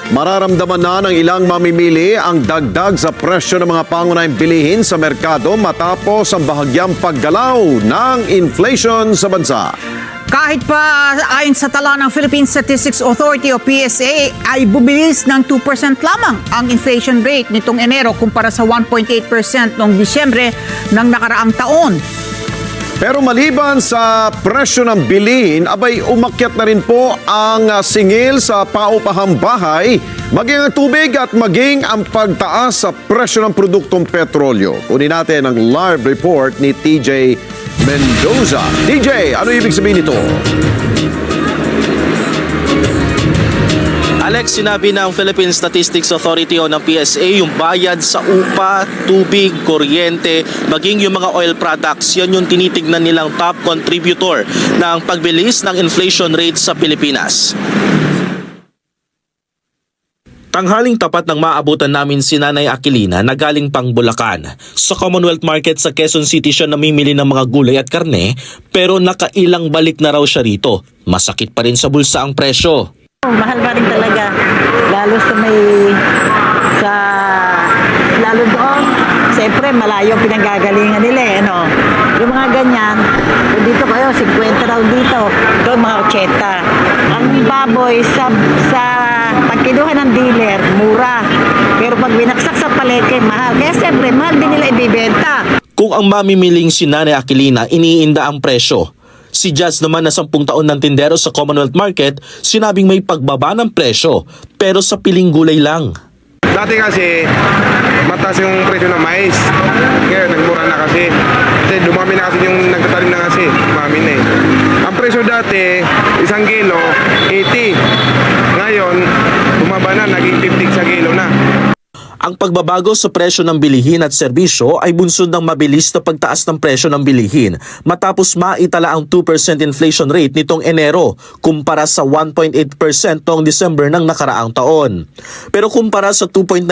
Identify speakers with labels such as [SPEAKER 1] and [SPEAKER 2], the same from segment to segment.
[SPEAKER 1] Mararamdaman na ng ilang mamimili ang dagdag sa presyo ng mga pangunahing bilihin sa merkado matapos ang bahagyang paggalaw ng inflation sa bansa.
[SPEAKER 2] Kahit pa ayon sa tala ng Philippine Statistics Authority o PSA ay bumilis ng 2% lamang ang inflation rate nitong Enero kumpara sa 1.8% noong Disyembre ng nakaraang taon.
[SPEAKER 1] Pero maliban sa presyo ng bilihin, abay umakyat na rin po ang singil sa paupahang bahay, maging ang tubig at maging ang pagtaas sa presyo ng produktong petrolyo. Kunin natin ang live report ni TJ Mendoza. TJ, ano ibig sabihin nito?
[SPEAKER 3] Alex, sinabi ng Philippine Statistics Authority o ng PSA, yung bayad sa upa, tubig, kuryente, maging yung mga oil products, yan yung tinitignan nilang top contributor ng pagbilis ng inflation rate sa Pilipinas. Tanghaling tapat ng maabutan namin si Nanay Aquilina na galing pang Bulacan. Sa Commonwealth Market sa Quezon City siya namimili ng mga gulay at karne, pero nakailang balik na raw siya rito. Masakit pa rin sa bulsa ang presyo.
[SPEAKER 4] Mahal pa rin talaga, lalo lalo doon, siyempre malayo ang pinanggagalingan nila yung mga ganyan, kung dito kayo, 50 raw dito, doon mga 80. Ang baboy sa pagkiluhan ng dealer, mura, pero pag binaksak sa palengke, mahal, kaya siyempre, mahal din nila ibibenta.
[SPEAKER 3] Kung ang mamimiling si Nanay Aquilina, iniinda ang presyo. Si Jazz naman na 10 taon ng tindero sa Commonwealth Market, sinabing may pagbaba ng presyo, pero sa piling gulay lang.
[SPEAKER 5] Dati kasi, mataas yung presyo ng mais. Ngayon, nagmura na kasi. Kasi dumami na kasi yung nagtatanim na kasi. Dumami na eh. Ang presyo dati, 1 kilo, 80. Ngayon, bumaba na, naging 50 sa kilo na.
[SPEAKER 3] Ang pagbabago sa presyo ng bilihin at serbisyo ay bunsod ng mabilis na pagtaas ng presyo ng bilihin matapos maitala ang 2% inflation rate nitong Enero kumpara sa 1.8% noong December ng nakaraang taon. Pero kumpara sa 2.9%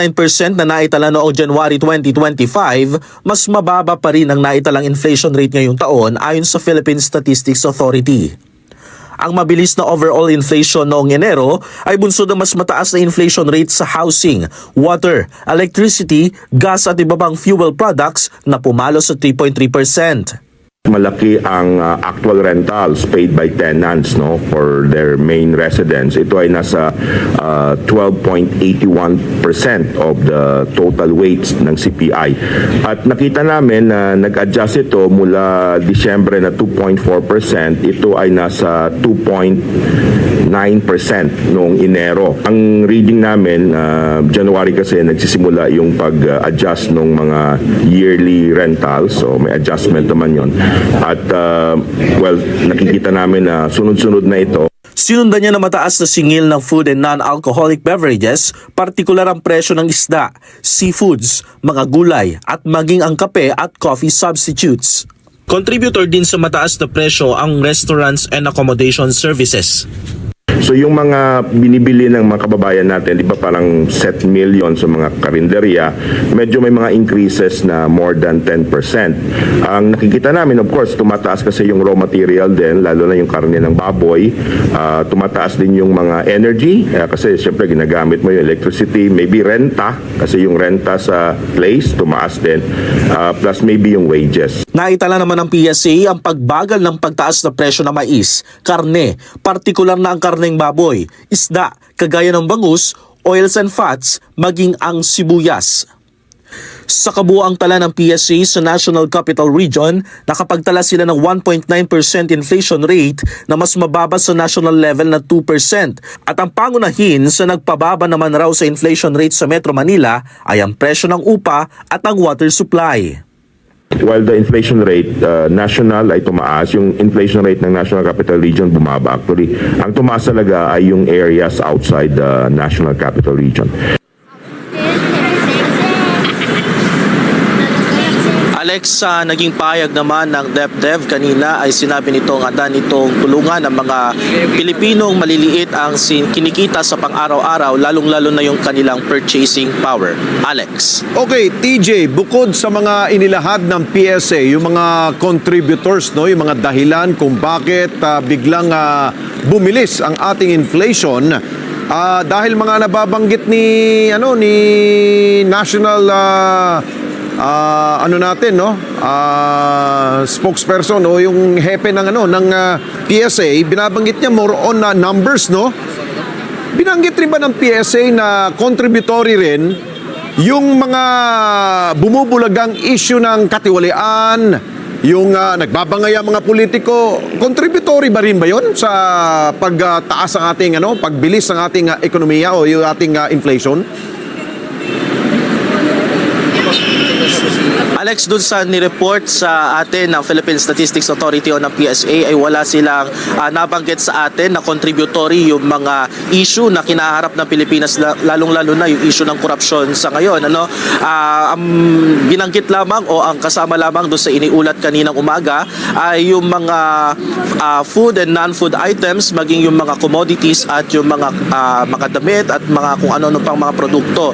[SPEAKER 3] na naitala noong January 2025, mas mababa pa rin ang naitalang inflation rate ngayong taon ayon sa Philippine Statistics Authority. Ang mabilis na overall inflation noong Enero ay bunsod ng mas mataas na inflation rate sa housing, water, electricity, gas at iba pang fuel products na pumalo sa 3.3%.
[SPEAKER 6] Malaki ang actual rentals paid by tenants for their main residence. Ito ay nasa 12.81% of the total weights ng CPI. At nakita namin na nag-adjust ito mula Disyembre na 2.4%. Ito ay nasa 2.9% noong Enero. Ang reading namin, January kasi nagsisimula yung pag-adjust ng mga yearly rentals. So may adjustment naman yon. At nakikita namin na sunod-sunod na ito.
[SPEAKER 3] Sinundan niya na mataas na singil ng food and non-alcoholic beverages, partikular ang presyo ng isda, seafoods, mga gulay at maging ang kape at coffee substitutes. Contributor din sa mataas na presyo ang restaurants and accommodation services.
[SPEAKER 6] So yung mga binibili ng mga kababayan natin, di ba parang set million sa mga karinderya, medyo may mga increases na more than 10%. Ang nakikita namin, of course, tumataas kasi yung raw material din, lalo na yung karne ng baboy. Tumataas din yung mga energy, kasi syempre ginagamit mo yung electricity, maybe renta, kasi yung renta sa place, tumaas din, plus maybe yung wages.
[SPEAKER 3] Naitala naman ng PSA ang pagbagal ng pagtaas na presyo ng mais, karne, partikular na ang karneng baboy, isda, kagaya ng bangus, oils and fats, maging ang sibuyas. Sa kabuuang tala ng PSA sa National Capital Region, nakapagtala sila ng 1.9% inflation rate na mas mababa sa national level na 2%. At ang pangunahin sa nagpababa naman raw sa inflation rate sa Metro Manila ay ang presyo ng upa at ang water supply.
[SPEAKER 6] While the inflation rate national ay tumaas, yung inflation rate ng National Capital Region bumaba actually. Ang tumaas talaga ay yung areas outside the National Capital Region.
[SPEAKER 3] Alex, naging payag naman ng DepEd kanina ay sinabi nitong handa nitong tulungan ng mga Pilipinong maliliit ang kinikita sa pang-araw-araw, lalong-lalo na yung kanilang purchasing power. Alex.
[SPEAKER 1] Okay, TJ, bukod sa mga inilahad ng PSA, yung mga contributors, yung mga dahilan kung bakit biglang bumilis ang ating inflation, dahil mga nababanggit ni National spokesperson o yung hepe ng PSA, binabanggit niya more on numbers, no? Binanggit rin ba ng PSA na contributory rin yung mga bumubulagang issue ng katiwalian, yung nagbabangay ang mga politiko, contributory ba rin ba yun sa pagtaas ng ating pagbilis ng ating ekonomiya o yung ating inflation?
[SPEAKER 3] Alex, dun sa nireport sa atin ng Philippine Statistics Authority o ng PSA ay wala silang nabanggit sa atin na contributory yung mga issue na kinaharap ng Pilipinas, lalong-lalo na yung issue ng korupsyon sa ngayon. Ang binanggit lamang o ang kasama lamang doon sa iniulat kaninang umaga ay yung mga food and non-food items, maging yung mga commodities at yung mga damit at mga kung ano-ano pang mga produkto.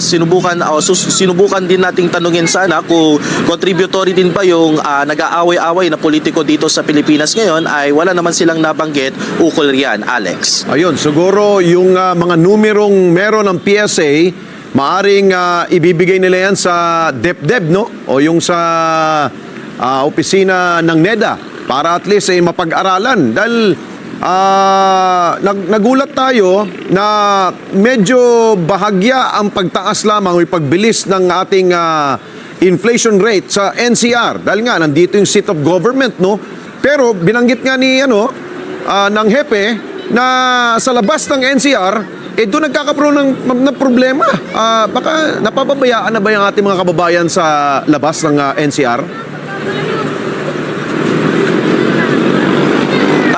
[SPEAKER 3] Sinubukan din nating tanungin sana kung contributory din ba yung nag-aaway-away na politiko dito sa Pilipinas ngayon, ay wala naman silang nabanggit ukol riyan, Alex.
[SPEAKER 1] Ayun, siguro yung mga numerong meron ng PSA, maaring ibibigay nila yan sa DepEd, no? O yung sa opisina ng NEDA para at least mapag-aralan. Dahil nagulat tayo na medyo bahagya ang pagtaas lamang o pagbilis ng ating inflation rate sa NCR. Dahil nga, nandito yung seat of government, no? Pero binanggit nga ni ng hepe na sa labas ng NCR, doon nagkakaroon ng problema. Baka napababayaan na ba yung ating mga kababayan sa labas ng NCR?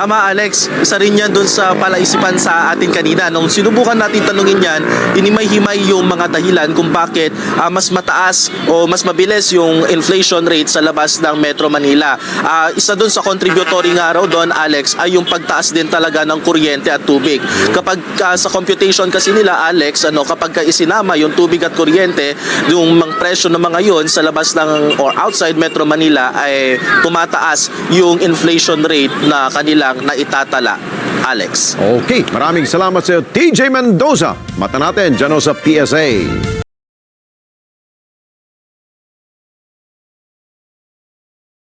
[SPEAKER 3] Tama, Alex. Isa rin yan dun sa palaisipan sa atin kanina. Nung sinubukan natin tanungin yan, hinimay-himay yung mga dahilan kung bakit mas mataas o mas mabilis yung inflation rate sa labas ng Metro Manila. Isa dun sa contributory nga raw doon, Alex, ay yung pagtaas din talaga ng kuryente at tubig. Kapag sa computation kasi nila, Alex, kapag isinama yung tubig at kuryente, yung mga presyo ng mga yun sa labas ng or outside Metro Manila ay tumataas yung inflation rate na kanila na itatala, Alex.
[SPEAKER 1] Okay, maraming salamat sa iyo, TJ Mendoza. Mata natin dyan sa PSA.